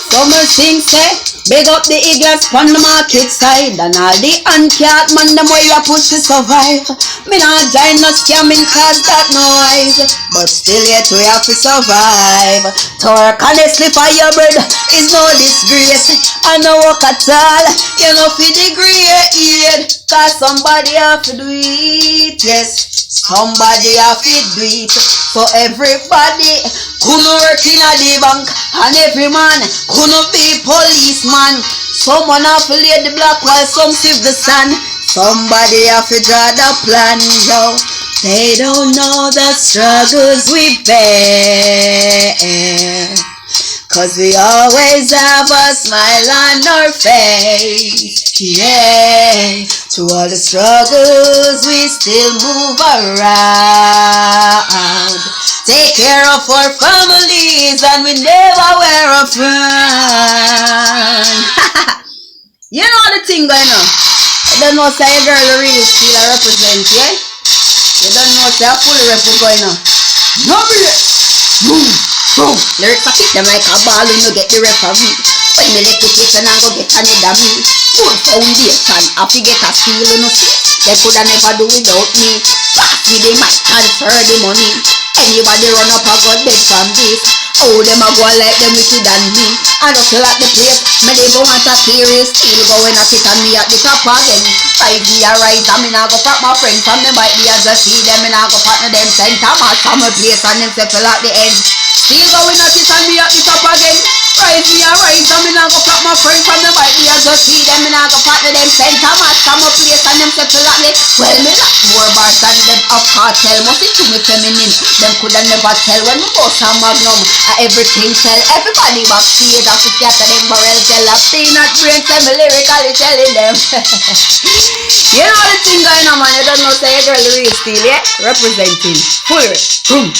Summer sing say, big up the eagles on the market side, and all the uncat man them way you push to survive. Me not join no scamming cause that noise, but still yet we have to survive. To work honestly for your bread is no disgrace, and no work at all, you know for degrade, cause somebody have to do it, yes. Somebody have to do it. So everybody couldn't work in a the bank, and every man couldn't be policeman. Someone have to lay the block while some sieve the sun. Somebody have to draw the plan, yo. They don't know the struggles we bear, cause we always have a smile on our face, yeah. Through all the struggles we still move around. Take care of our families and we never wear a frown. You know the thing going on. You don't know say a girl really still a represent, yeah? You don't know say a full rep going on. No boom, boom. Lyrics a kick them like a ball when you get the rep of me. When me let it take and I go get another me. Full foundation, I forget a Steele, you know see. They coulda never do without me. Pass me the mic, transfer the money. Anybody run up a god dead from this. Oh, them a go like them wicked than me. I just feel at the place, me never want a serious Steele going at it and me at the top again. 5 year rise and me nah go fuck my friend from them might be as I see them. Me nah go partner them center match from a place and them say feel at the end. Steele going at it and me at the top again. 5 year rise and me nah go fuck my friend from them might be as I see them. Me nah go partner them center match from a place and them say feel at the. Well, me lot more bars than them of cartel. Must it to me feminine. Them coulda never tell when me bust a magnum. Everything sell. Everybody backstage after scatter them barrel tell a peanut brain tell me lyrically telling them. You know the thing going on, man. You don't know say a girl real Steele, yeah? Representing. Full. Boom.